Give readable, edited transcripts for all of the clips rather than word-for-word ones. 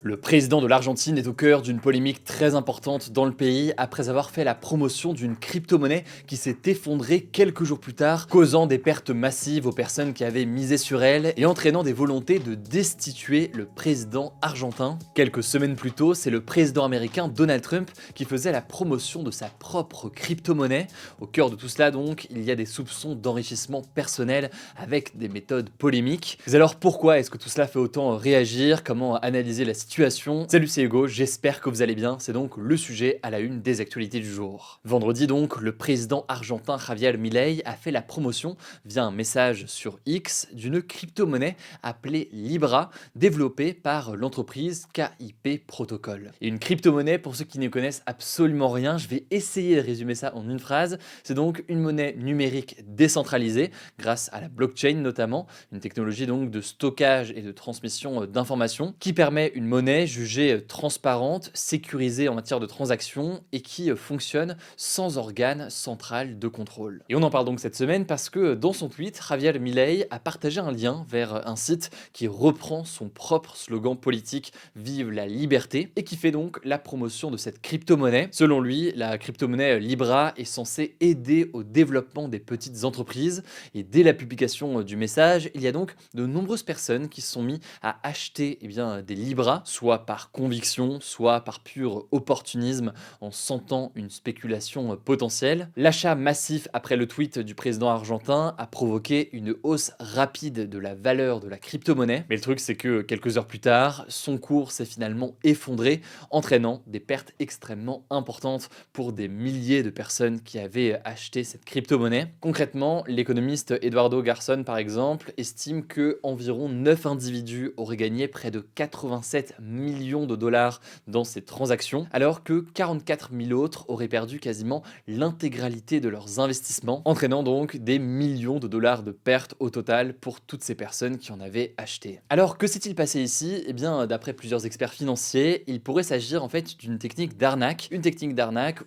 Le président de l'Argentine est au cœur d'une polémique très importante dans le pays après avoir fait la promotion d'une crypto-monnaie qui s'est effondrée quelques jours plus tard, causant des pertes massives aux personnes qui avaient misé sur elle et entraînant des volontés de destituer le président argentin. Quelques semaines plus tôt, c'est le président américain Donald Trump qui faisait la promotion de sa propre crypto-monnaie. Au cœur de tout cela donc, il y a des soupçons d'enrichissement personnel avec des méthodes polémiques. Mais alors pourquoi est-ce que tout cela fait autant réagir? Comment analyser la situation? Salut, c'est Hugo, j'espère que vous allez bien, c'est donc le sujet à la une des actualités du jour. Vendredi donc, le président argentin Javier Milei a fait la promotion via un message sur X d'une crypto-monnaie appelée Libra, développée par l'entreprise KIP Protocol. Et une crypto-monnaie, pour ceux qui ne connaissent absolument rien, je vais essayer de résumer ça en une phrase, c'est donc une monnaie numérique décentralisée, grâce à la blockchain notamment, une technologie donc de stockage et de transmission d'informations, qui permet une monnaie jugée transparente, sécurisée en matière de transactions et qui fonctionne sans organe central de contrôle. Et on en parle donc cette semaine parce que dans son tweet, Javier Milei a partagé un lien vers un site qui reprend son propre slogan politique Vive la liberté et qui fait donc la promotion de cette crypto-monnaie. Selon lui, la crypto-monnaie Libra est censée aider au développement des petites entreprises et dès la publication du message, il y a donc de nombreuses personnes qui se sont mis à acheter des Libra, soit par conviction, soit par pur opportunisme, en sentant une spéculation potentielle. L'achat massif après le tweet du président argentin a provoqué une hausse rapide de la valeur de la crypto-monnaie. Mais le truc, c'est que quelques heures plus tard, son cours s'est finalement effondré, entraînant des pertes extrêmement importantes pour des milliers de personnes qui avaient acheté cette crypto-monnaie. Concrètement, l'économiste Eduardo Garçon, par exemple, estime que environ 9 individus auraient gagné près de 87 millions de dollars dans ces transactions, alors que 44 000 autres auraient perdu quasiment l'intégralité de leurs investissements, entraînant donc des millions de dollars de pertes au total pour toutes ces personnes qui en avaient acheté. Alors que s'est-il passé ici? Eh bien, d'après plusieurs experts financiers, il pourrait s'agir en fait d'une technique d'arnaque,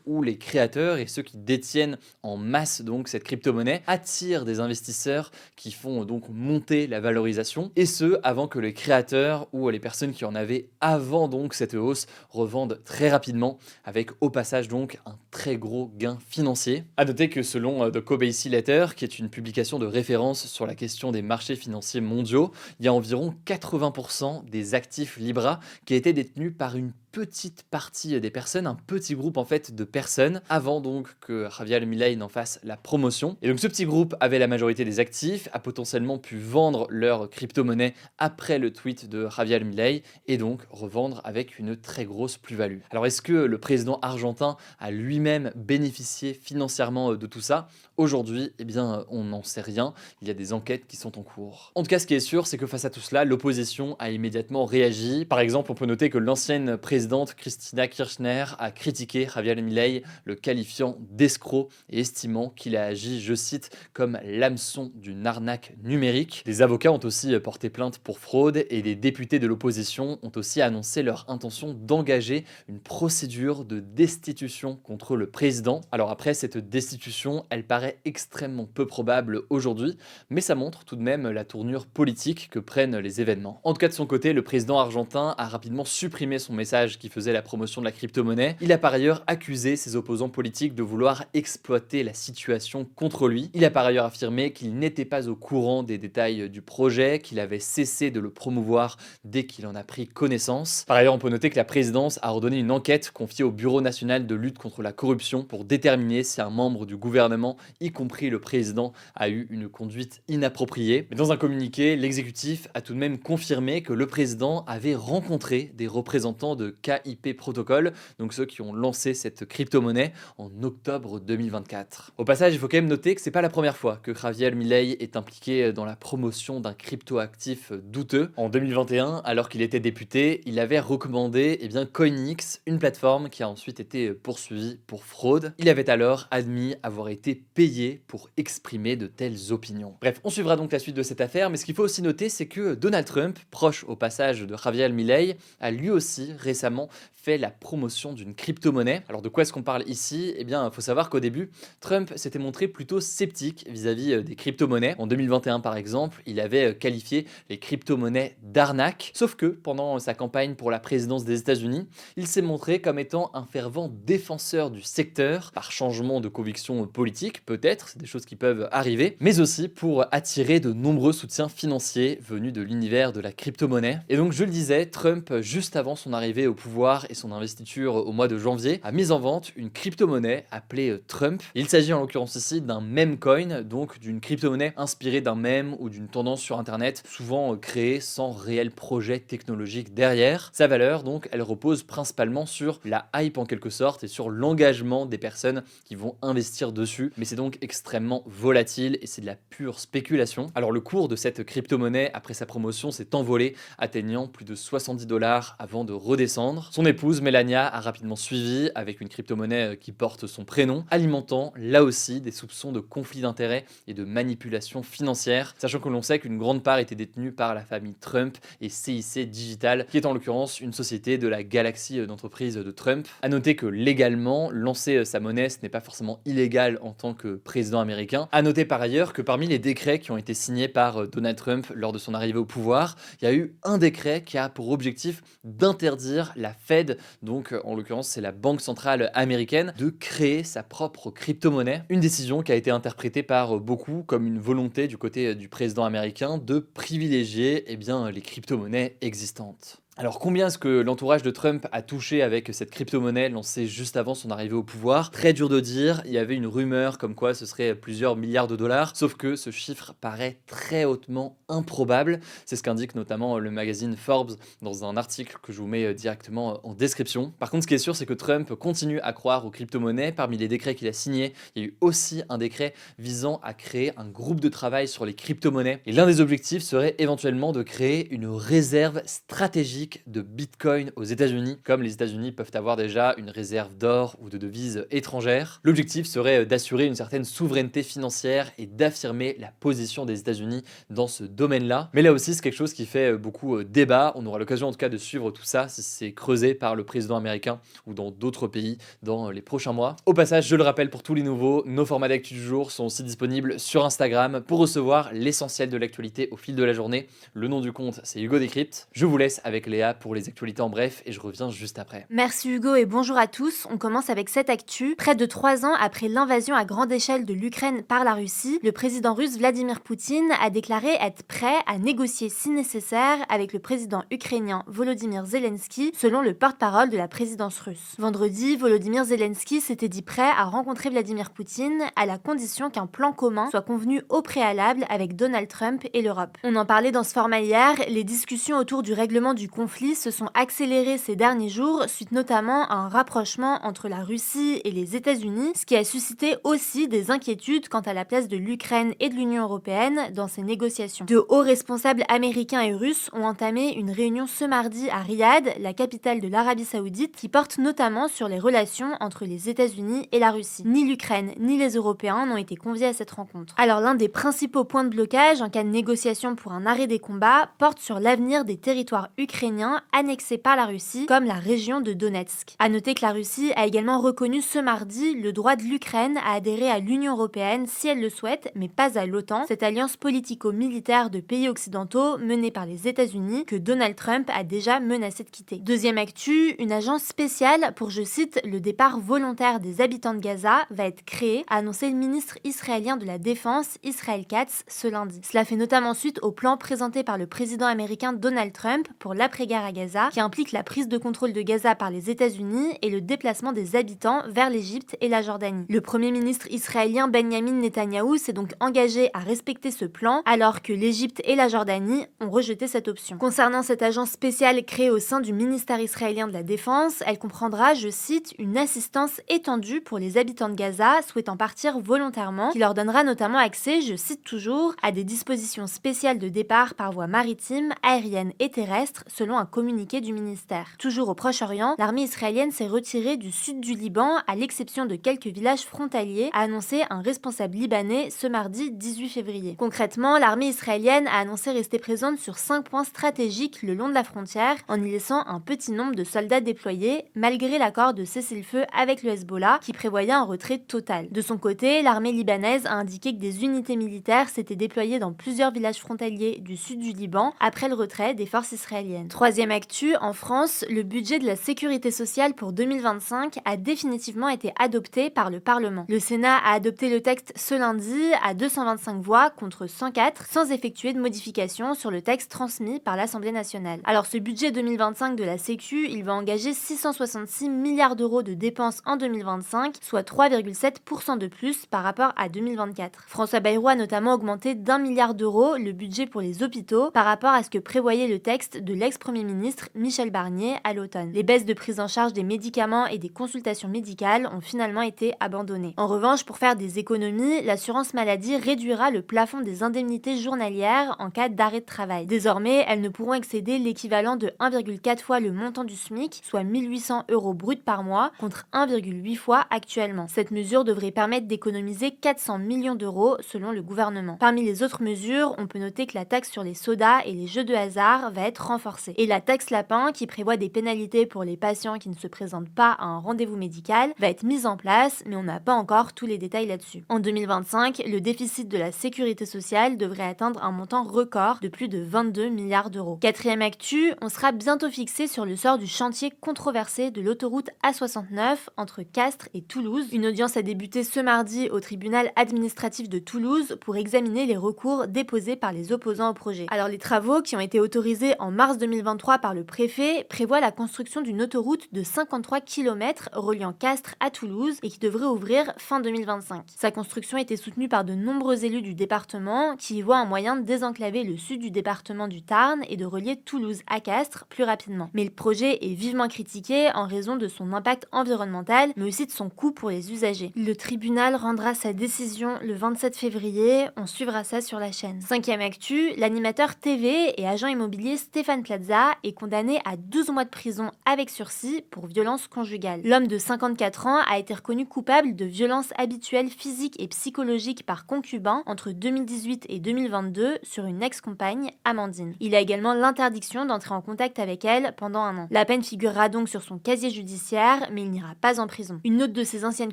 où les créateurs et ceux qui détiennent en masse donc cette crypto-monnaie attirent des investisseurs qui font donc monter la valorisation, et ce avant que les créateurs ou les personnes qui en avaient avant donc cette hausse revendent très rapidement, avec au passage donc un très gros gain financier. À noter que selon The Kobeissi Letter, qui est une publication de référence sur la question des marchés financiers mondiaux, il y a environ 80% des actifs Libra qui étaient détenus par une petite partie des personnes, un petit groupe en fait de personnes, avant donc que Javier Milei n'en fasse la promotion. Et donc ce petit groupe avait la majorité des actifs, a potentiellement pu vendre leur crypto-monnaie après le tweet de Javier Milei et donc revendre avec une très grosse plus-value. Alors est-ce que le président argentin a lui-même bénéficié financièrement de tout ça? Aujourd'hui, eh bien, on n'en sait rien. Il y a des enquêtes qui sont en cours. En tout cas, ce qui est sûr, c'est que face à tout cela, l'opposition a immédiatement réagi. Par exemple, on peut noter que l'ancienne présidente Cristina Kirchner a critiqué Javier Milei, le qualifiant d'escroc et estimant qu'il a agi, je cite, comme l'hameçon d'une arnaque numérique. Des avocats ont aussi porté plainte pour fraude et des députés de l'opposition ont aussi annoncé leur intention d'engager une procédure de destitution contre le président. Alors après, cette destitution, elle paraît extrêmement peu probable aujourd'hui, mais ça montre tout de même la tournure politique que prennent les événements. En tout cas, de son côté, le président argentin a rapidement supprimé son message qui faisait la promotion de la crypto-monnaie. Il a par ailleurs accusé ses opposants politiques de vouloir exploiter la situation contre lui. Il a par ailleurs affirmé qu'il n'était pas au courant des détails du projet, qu'il avait cessé de le promouvoir dès qu'il en a pris connaissance. Par ailleurs, on peut noter que la présidence a ordonné une enquête confiée au Bureau national de lutte contre la corruption pour déterminer si un membre du gouvernement, y compris le président, a eu une conduite inappropriée. Mais dans un communiqué, l'exécutif a tout de même confirmé que le président avait rencontré des représentants de KIP Protocol, donc ceux qui ont lancé cette crypto-monnaie en octobre 2024. Au passage, il faut quand même noter que c'est pas la première fois que Javier Milei est impliqué dans la promotion d'un crypto-actif douteux. En 2021, alors qu'il était député, il avait recommandé CoinX, une plateforme qui a ensuite été poursuivie pour fraude. Il avait alors admis avoir été payé pour exprimer de telles opinions. Bref, on suivra donc la suite de cette affaire, mais ce qu'il faut aussi noter, c'est que Donald Trump, proche au passage de Javier Milei, a lui aussi récemment récemment fait la promotion d'une crypto-monnaie. Alors de quoi est-ce qu'on parle ici? Eh bien, il faut savoir qu'au début, Trump s'était montré plutôt sceptique vis-à-vis des crypto-monnaies. En 2021 par exemple, il avait qualifié les crypto-monnaies d'arnaque. Sauf que pendant sa campagne pour la présidence des États-Unis, il s'est montré comme étant un fervent défenseur du secteur, par changement de conviction politique peut-être, c'est des choses qui peuvent arriver, mais aussi pour attirer de nombreux soutiens financiers venus de l'univers de la crypto-monnaie. Et donc je le disais, Trump, juste avant son arrivée au pouvoir et son investiture au mois de janvier, a mis en vente une crypto-monnaie appelée Trump. Il s'agit en l'occurrence ici d'un meme coin, donc d'une crypto-monnaie inspirée d'un mème ou d'une tendance sur internet, souvent créée sans réel projet technologique derrière. Sa valeur donc, elle repose principalement sur la hype en quelque sorte et sur l'engagement des personnes qui vont investir dessus, mais c'est donc extrêmement volatile et c'est de la pure spéculation. Alors le cours de cette crypto-monnaie après sa promotion s'est envolé, atteignant plus de 70 $ avant de redescendre. Son épouse Melania a rapidement suivi avec une crypto-monnaie qui porte son prénom, alimentant là aussi des soupçons de conflit d'intérêts et de manipulation financière, sachant que l'on sait qu'une grande part était détenue par la famille Trump et CIC Digital, qui est en l'occurrence une société de la galaxie d'entreprises de Trump. A noter que légalement, lancer sa monnaie, ce n'est pas forcément illégal en tant que président américain. A noter par ailleurs que parmi les décrets qui ont été signés par Donald Trump lors de son arrivée au pouvoir, il y a eu un décret qui a pour objectif d'interdire la Fed, donc en l'occurrence c'est la banque centrale américaine, de créer sa propre crypto-monnaie. Une décision qui a été interprétée par beaucoup comme une volonté du côté du président américain de privilégier les crypto-monnaies existantes. Alors combien est-ce que l'entourage de Trump a touché avec cette crypto-monnaie lancée juste avant son arrivée au pouvoir? Très dur de dire, il y avait une rumeur comme quoi ce serait plusieurs milliards de dollars, sauf que ce chiffre paraît très hautement improbable. C'est ce qu'indique notamment le magazine Forbes dans un article que je vous mets directement en description. Par contre, ce qui est sûr, c'est que Trump continue à croire aux crypto-monnaies. Parmi les décrets qu'il a signés, il y a eu aussi un décret visant à créer un groupe de travail sur les crypto-monnaies. Et l'un des objectifs serait éventuellement de créer une réserve stratégique de Bitcoin aux États-Unis, comme les États-Unis peuvent avoir déjà une réserve d'or ou de devises étrangères. L'objectif serait d'assurer une certaine souveraineté financière et d'affirmer la position des États-Unis dans ce domaine-là. Mais là aussi, c'est quelque chose qui fait beaucoup débat. On aura l'occasion en tout cas de suivre tout ça si c'est creusé par le président américain ou dans d'autres pays dans les prochains mois. Au passage, je le rappelle pour tous les nouveaux, nos formats d'actu du jour sont aussi disponibles sur Instagram pour recevoir l'essentiel de l'actualité au fil de la journée. Le nom du compte, c'est Hugo Décrypte. Je vous laisse avec Léa pour les actualités en bref et je reviens juste après. Merci Hugo et bonjour à tous. On commence avec cette actu. Près de 3 ans après l'invasion à grande échelle de l'Ukraine par la Russie, le président russe Vladimir Poutine a déclaré être prêt à négocier si nécessaire avec le président ukrainien Volodymyr Zelensky, selon le porte-parole de la présidence russe. Vendredi, Volodymyr Zelensky s'était dit prêt à rencontrer Vladimir Poutine à la condition qu'un plan commun soit convenu au préalable avec Donald Trump et l'Europe. On en parlait dans ce format hier, les discussions autour du règlement du conflits se sont accélérées ces derniers jours suite notamment à un rapprochement entre la Russie et les États-Unis, ce qui a suscité aussi des inquiétudes quant à la place de l'Ukraine et de l'Union européenne dans ces négociations. De hauts responsables américains et russes ont entamé une réunion ce mardi à Riyad, la capitale de l'Arabie Saoudite, qui porte notamment sur les relations entre les États-Unis et la Russie. Ni l'Ukraine ni les Européens n'ont été conviés à cette rencontre. Alors l'un des principaux points de blocage en cas de négociation pour un arrêt des combats porte sur l'avenir des territoires ukrainiens annexés par la Russie, comme la région de Donetsk. A noter que la Russie a également reconnu ce mardi le droit de l'Ukraine à adhérer à l'Union européenne si elle le souhaite, mais pas à l'OTAN, cette alliance politico-militaire de pays occidentaux menée par les États-Unis que Donald Trump a déjà menacé de quitter. Deuxième actu, une agence spéciale pour, je cite, le départ volontaire des habitants de Gaza va être créée, a annoncé le ministre israélien de la Défense, Israel Katz, ce lundi. Cela fait notamment suite au plan présenté par le président américain Donald Trump pour l'après-guerre à Gaza, qui implique la prise de contrôle de Gaza par les États-Unis et le déplacement des habitants vers l'Égypte et la Jordanie. Le premier ministre israélien Benjamin Netanyahou s'est donc engagé à respecter ce plan, alors que l'Égypte et la Jordanie ont rejeté cette option. Concernant cette agence spéciale créée au sein du ministère israélien de la Défense, elle comprendra, je cite, une assistance étendue pour les habitants de Gaza souhaitant partir volontairement, qui leur donnera notamment accès, je cite toujours, à des dispositions spéciales de départ par voie maritime, aérienne et terrestre, selon selon un communiqué du ministère. Toujours au Proche-Orient, l'armée israélienne s'est retirée du sud du Liban, à l'exception de quelques villages frontaliers, a annoncé un responsable libanais ce mardi 18 février. Concrètement, l'armée israélienne a annoncé rester présente sur 5 points stratégiques le long de la frontière, en y laissant un petit nombre de soldats déployés, malgré l'accord de cessez-le-feu avec le Hezbollah, qui prévoyait un retrait total. De son côté, l'armée libanaise a indiqué que des unités militaires s'étaient déployées dans plusieurs villages frontaliers du sud du Liban après le retrait des forces israéliennes. Troisième actu, en France, le budget de la sécurité sociale pour 2025 a définitivement été adopté par le Parlement. Le Sénat a adopté le texte ce lundi à 225 voix contre 104, sans effectuer de modifications sur le texte transmis par l'Assemblée nationale. Alors ce budget 2025 de la Sécu, il va engager 666 milliards d'euros de dépenses en 2025, soit 3,7% de plus par rapport à 2024. François Bayrou a notamment augmenté d'1 milliard d'euros le budget pour les hôpitaux par rapport à ce que prévoyait le texte de l'ex-premier ministre Michel Barnier à l'automne. Les baisses de prise en charge des médicaments et des consultations médicales ont finalement été abandonnées. En revanche, pour faire des économies, l'assurance maladie réduira le plafond des indemnités journalières en cas d'arrêt de travail. Désormais, elles ne pourront excéder l'équivalent de 1,4 fois le montant du SMIC, soit 1 800 € brut par mois, contre 1,8 fois actuellement. Cette mesure devrait permettre d'économiser 400 millions d'euros selon le gouvernement. Parmi les autres mesures, on peut noter que la taxe sur les sodas et les jeux de hasard va être renforcée. Et la taxe lapin, qui prévoit des pénalités pour les patients qui ne se présentent pas à un rendez-vous médical, va être mise en place, mais on n'a pas encore tous les détails là-dessus. En 2025, le déficit de la sécurité sociale devrait atteindre un montant record de plus de 22 milliards d'euros. Quatrième actu, on sera bientôt fixé sur le sort du chantier controversé de l'autoroute A69 entre Castres et Toulouse. Une audience a débuté ce mardi au tribunal administratif de Toulouse pour examiner les recours déposés par les opposants au projet. Alors les travaux, qui ont été autorisés en mars 2023 par le préfet, prévoient la construction d'une autoroute de 53 km reliant Castres à Toulouse et qui devrait ouvrir fin 2025. Sa construction était soutenue par de nombreux élus du département qui y voient un moyen de désenclaver le sud du département du Tarn et de relier Toulouse à Castres plus rapidement. Mais le projet est vivement critiqué en raison de son impact environnemental, mais aussi de son coût pour les usagers. Le tribunal rendra sa décision le 27 février, on suivra ça sur la chaîne. Cinquième actu, l'animateur TV et agent immobilier Stéphane Plaza est condamné à 12 mois de prison avec sursis pour violence conjugale. L'homme de 54 ans a été reconnu coupable de violences habituelles physiques et psychologiques par concubin entre 2018 et 2022 sur une ex-compagne, Amandine. Il a également l'interdiction d'entrer en contact avec elle pendant un an. La peine figurera donc sur son casier judiciaire, mais il n'ira pas en prison. Une autre de ses anciennes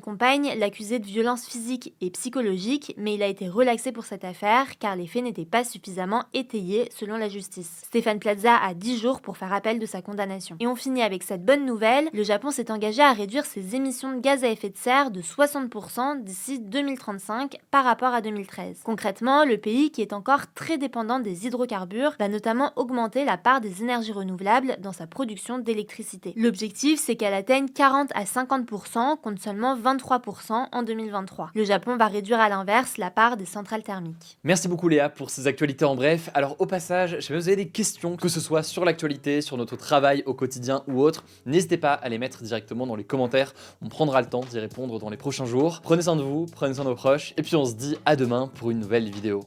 compagnes l'accusait de violences physiques et psychologiques, mais il a été relaxé pour cette affaire car les faits n'étaient pas suffisamment étayés selon la justice. Stéphane Plaza a 10 jours pour faire appel de sa condamnation. Et on finit avec cette bonne nouvelle, le Japon s'est engagé à réduire ses émissions de gaz à effet de serre de 60% d'ici 2035 par rapport à 2013. Concrètement, le pays, qui est encore très dépendant des hydrocarbures, va notamment augmenter la part des énergies renouvelables dans sa production d'électricité. L'objectif, c'est qu'elle atteigne 40 à 50% contre seulement 23% en 2023. Le Japon va réduire à l'inverse la part des centrales thermiques. Merci beaucoup Léa pour ces actualités en bref. Alors au passage, je sais pas si vous avez des questions, que ce soit sur l'actualité, sur notre travail au quotidien ou autre, n'hésitez pas à les mettre directement dans les commentaires. On prendra le temps d'y répondre dans les prochains jours. Prenez soin de vous, prenez soin de vos proches, et puis on se dit à demain pour une nouvelle vidéo.